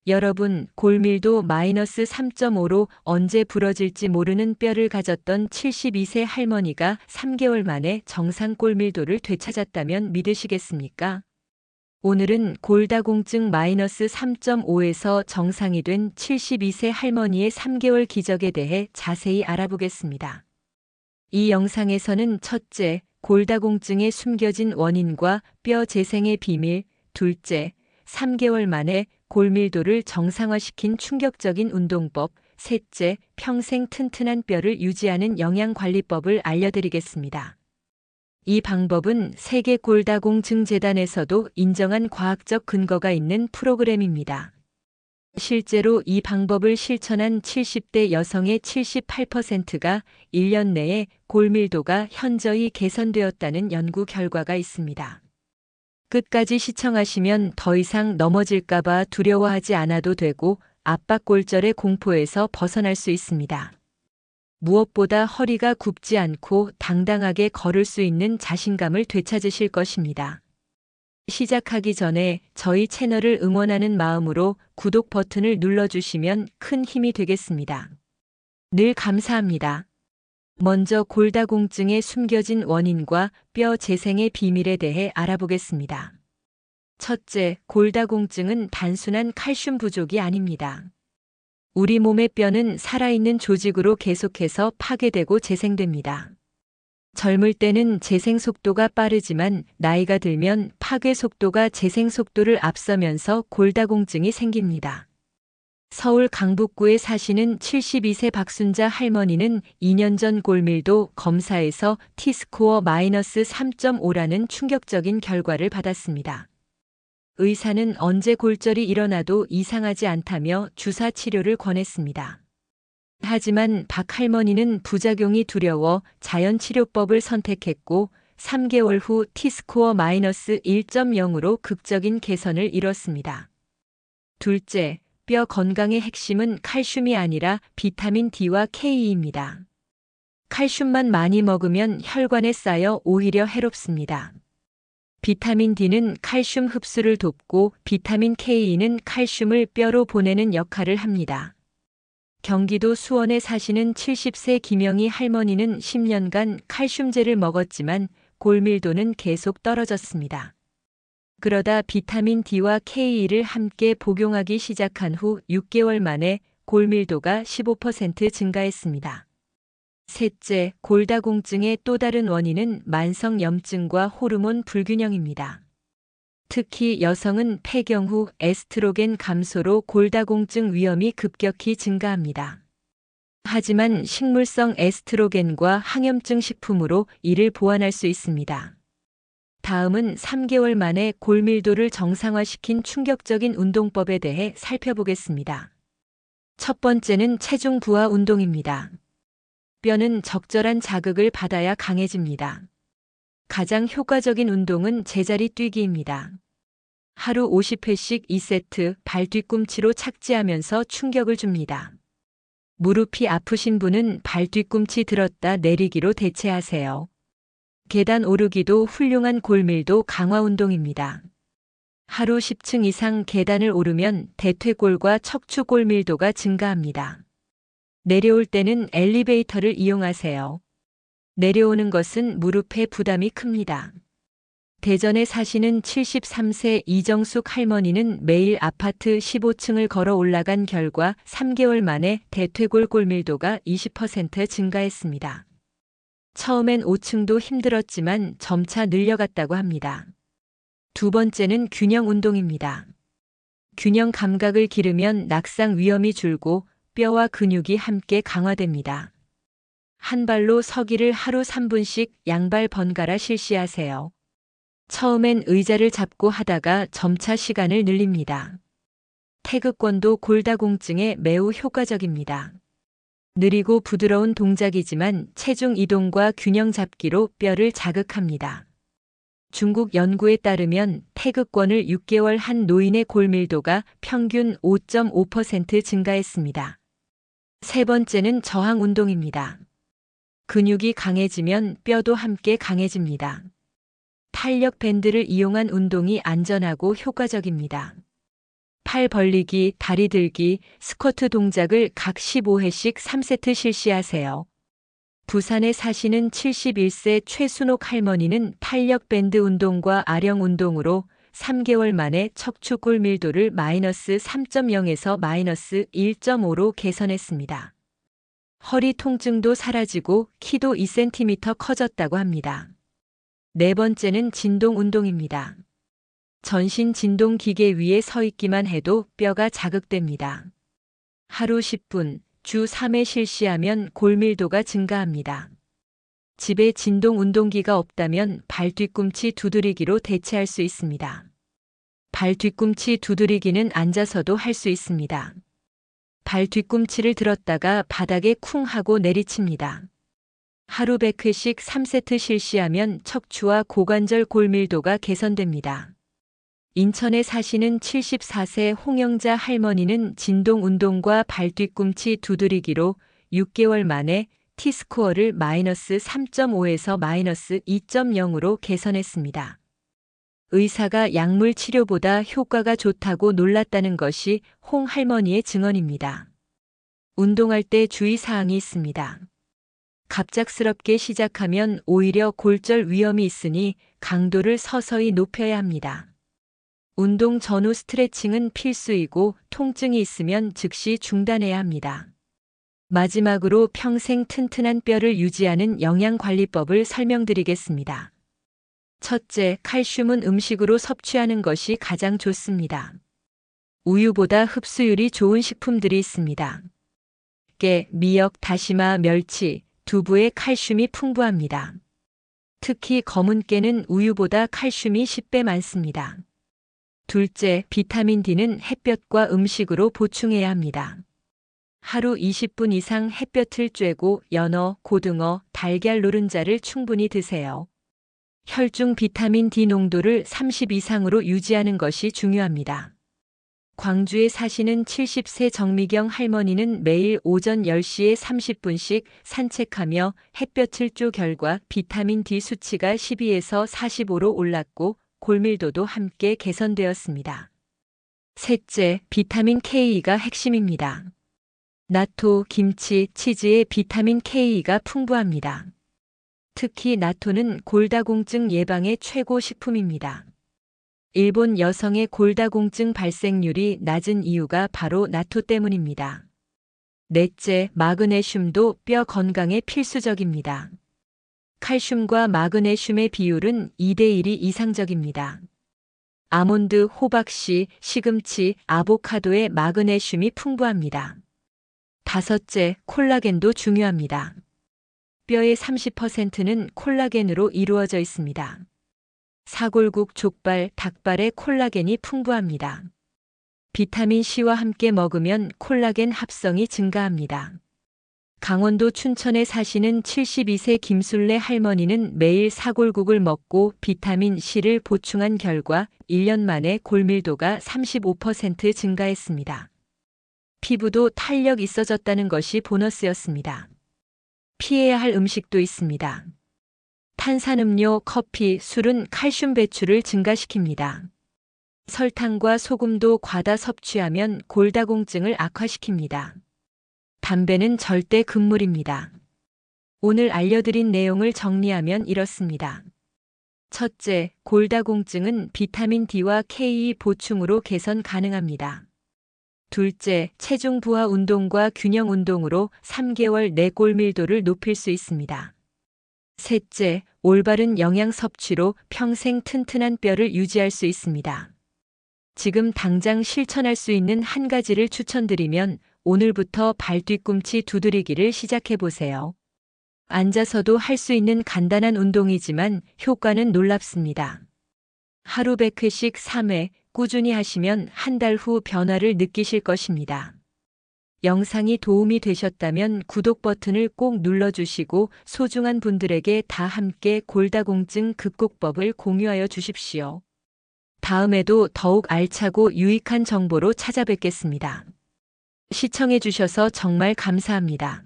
여러분, 골밀도 마이너스 3.5로 언제 부러질지 모르는 뼈를 가졌던 72세 할머니가 3개월 만에 정상 골밀도를 되찾았다면 믿으시겠습니까? 오늘은 골다공증 마이너스 3.5에서 정상이 된 72세 할머니의 3개월 기적에 대해 자세히 알아보겠습니다. 이 영상에서는 첫째, 골다공증의 숨겨진 원인과 뼈 재생의 비밀, 둘째, 3개월 만에 골밀도를 정상화시킨 충격적인 운동법, 셋째, 평생 튼튼한 뼈를 유지하는 영양관리법을 알려드리겠습니다. 이 방법은 세계 골다공증재단에서도 인정한 과학적 근거가 있는 프로그램입니다. 실제로 이 방법을 실천한 70대 여성의 78%가 1년 내에 골밀도가 현저히 개선되었다는 연구 결과가 있습니다. 끝까지 시청하시면 더 이상 넘어질까봐 두려워하지 않아도 되고 압박골절의 공포에서 벗어날 수 있습니다. 무엇보다 허리가 굽지 않고 당당하게 걸을 수 있는 자신감을 되찾으실 것입니다. 시작하기 전에 저희 채널을 응원하는 마음으로 구독 버튼을 눌러주시면 큰 힘이 되겠습니다. 늘 감사합니다. 먼저 골다공증의 숨겨진 원인과 뼈 재생의 비밀에 대해 알아보겠습니다. 첫째, 골다공증은 단순한 칼슘 부족이 아닙니다. 우리 몸의 뼈는 살아있는 조직으로 계속해서 파괴되고 재생됩니다. 젊을 때는 재생 속도가 빠르지만 나이가 들면 파괴 속도가 재생 속도를 앞서면서 골다공증이 생깁니다. 서울 강북구에 사시는 72세 박순자 할머니는 2년 전 골밀도 검사에서 T스코어 마이너스 3.5라는 충격적인 결과를 받았습니다. 의사는 언제 골절이 일어나도 이상하지 않다며 주사 치료를 권했습니다. 하지만 박 할머니는 부작용이 두려워 자연치료법을 선택했고 3개월 후 T스코어 마이너스 1.0으로 극적인 개선을 이뤘습니다. 둘째, 뼈 건강의 핵심은 칼슘이 아니라 비타민 D와 K입니다. 칼슘만 많이 먹으면 혈관에 쌓여 오히려 해롭습니다. 비타민 D는 칼슘 흡수를 돕고 비타민 K는 칼슘을 뼈로 보내는 역할을 합니다. 경기도 수원에 사시는 70세 김영희 할머니는 10년간 칼슘제를 먹었지만 골밀도는 계속 떨어졌습니다. 그러다 비타민 D와 K를 함께 복용하기 시작한 후 6개월 만에 골밀도가 15% 증가했습니다. 셋째, 골다공증의 또 다른 원인은 만성염증과 호르몬 불균형입니다. 특히 여성은 폐경 후 에스트로겐 감소로 골다공증 위험이 급격히 증가합니다. 하지만 식물성 에스트로겐과 항염증 식품으로 이를 보완할 수 있습니다. 다음은 3개월 만에 골밀도를 정상화시킨 충격적인 운동법에 대해 살펴보겠습니다. 첫 번째는 체중 부하 운동입니다. 뼈는 적절한 자극을 받아야 강해집니다. 가장 효과적인 운동은 제자리 뛰기입니다. 하루 50회씩 2세트 발 뒤꿈치로 착지하면서 충격을 줍니다. 무릎이 아프신 분은 발 뒤꿈치 들었다 내리기로 대체하세요. 계단 오르기도 훌륭한 골밀도 강화 운동입니다. 하루 10층 이상 계단을 오르면 대퇴골과 척추 골밀도가 증가합니다. 내려올 때는 엘리베이터를 이용하세요. 내려오는 것은 무릎에 부담이 큽니다. 대전에 사시는 73세 이정숙 할머니는 매일 아파트 15층을 걸어 올라간 결과 3개월 만에 대퇴골 골밀도가 20% 증가했습니다. 처음엔 5층도 힘들었지만 점차 늘려갔다고 합니다. 두 번째는 균형 운동입니다. 균형 감각을 기르면 낙상 위험이 줄고 뼈와 근육이 함께 강화됩니다. 한 발로 서기를 하루 3분씩 양발 번갈아 실시하세요. 처음엔 의자를 잡고 하다가 점차 시간을 늘립니다. 태극권도 골다공증에 매우 효과적입니다. 느리고 부드러운 동작이지만 체중 이동과 균형 잡기로 뼈를 자극합니다. 중국 연구에 따르면 태극권을 6개월 한 노인의 골밀도가 평균 5.5% 증가했습니다. 세 번째는 저항 운동입니다. 근육이 강해지면 뼈도 함께 강해집니다. 탄력 밴드를 이용한 운동이 안전하고 효과적입니다. 팔 벌리기, 다리 들기, 스쿼트 동작을 각 15회씩 3세트 실시하세요. 부산에 사시는 71세 최순옥 할머니는 탄력 밴드 운동과 아령 운동으로 3개월 만에 척추 골밀도를 -3.0에서 -1.5로 개선했습니다. 허리 통증도 사라지고 키도 2cm 커졌다고 합니다. 네 번째는 진동 운동입니다. 전신 진동 기계 위에 서 있기만 해도 뼈가 자극됩니다. 하루 10분, 주 3회 실시하면 골밀도가 증가합니다. 집에 진동 운동기가 없다면 발 뒤꿈치 두드리기로 대체할 수 있습니다. 발 뒤꿈치 두드리기는 앉아서도 할 수 있습니다. 발 뒤꿈치를 들었다가 바닥에 쿵 하고 내리칩니다. 하루 100회씩 3세트 실시하면 척추와 고관절 골밀도가 개선됩니다. 인천에 사시는 74세 홍영자 할머니는 진동 운동과 발 뒤꿈치 두드리기로 6개월 만에 T스코어를 -3.5에서 -2.0으로 개선했습니다. 의사가 약물 치료보다 효과가 좋다고 놀랐다는 것이 홍 할머니의 증언입니다. 운동할 때 주의사항이 있습니다. 갑작스럽게 시작하면 오히려 골절 위험이 있으니 강도를 서서히 높여야 합니다. 운동 전후 스트레칭은 필수이고 통증이 있으면 즉시 중단해야 합니다. 마지막으로 평생 튼튼한 뼈를 유지하는 영양관리법을 설명드리겠습니다. 첫째, 칼슘은 음식으로 섭취하는 것이 가장 좋습니다. 우유보다 흡수율이 좋은 식품들이 있습니다. 깨, 미역, 다시마, 멸치, 두부에 칼슘이 풍부합니다. 특히 검은 깨는 우유보다 칼슘이 10배 많습니다. 둘째, 비타민 D는 햇볕과 음식으로 보충해야 합니다. 하루 20분 이상 햇볕을 쬐고 연어, 고등어, 달걀 노른자를 충분히 드세요. 혈중 비타민 D 농도를 30 이상으로 유지하는 것이 중요합니다. 광주에 사시는 70세 정미경 할머니는 매일 오전 10시에 30분씩 산책하며 햇볕을 쬐 결과 비타민 D 수치가 12에서 45로 올랐고 골밀도도 함께 개선되었습니다. 셋째, 비타민 K가 핵심입니다. 나토, 김치, 치즈에 비타민 K가 풍부합니다. 특히 나토는 골다공증 예방의 최고 식품입니다. 일본 여성의 골다공증 발생률이 낮은 이유가 바로 나토 때문입니다. 넷째, 마그네슘도 뼈 건강에 필수적입니다. 칼슘과 마그네슘의 비율은 2대1이 이상적입니다. 아몬드, 호박씨, 시금치, 아보카도에 마그네슘이 풍부합니다. 다섯째, 콜라겐도 중요합니다. 뼈의 30%는 콜라겐으로 이루어져 있습니다. 사골국, 족발, 닭발에 콜라겐이 풍부합니다. 비타민 C와 함께 먹으면 콜라겐 합성이 증가합니다. 강원도 춘천에 사시는 72세 김술래 할머니는 매일 사골국을 먹고 비타민 C를 보충한 결과 1년 만에 골밀도가 35% 증가했습니다. 피부도 탄력 있어졌다는 것이 보너스였습니다. 피해야 할 음식도 있습니다. 탄산음료, 커피, 술은 칼슘 배출을 증가시킵니다. 설탕과 소금도 과다 섭취하면 골다공증을 악화시킵니다. 담배는 절대 금물입니다. 오늘 알려드린 내용을 정리하면 이렇습니다. 첫째, 골다공증은 비타민 D와 K 보충으로 개선 가능합니다. 둘째, 체중 부하 운동과 균형 운동으로 3개월 내 골밀도를 높일 수 있습니다. 셋째, 올바른 영양 섭취로 평생 튼튼한 뼈를 유지할 수 있습니다. 지금 당장 실천할 수 있는 한 가지를 추천드리면 오늘부터 발 뒤꿈치 두드리기를 시작해 보세요. 앉아서도 할 수 있는 간단한 운동이지만 효과는 놀랍습니다. 하루 100회씩 3회 꾸준히 하시면 한 달 후 변화를 느끼실 것입니다. 영상이 도움이 되셨다면 구독 버튼을 꼭 눌러주시고 소중한 분들에게 다 함께 골다공증 극복법을 공유하여 주십시오. 다음에도 더욱 알차고 유익한 정보로 찾아뵙겠습니다. 시청해 주셔서 정말 감사합니다.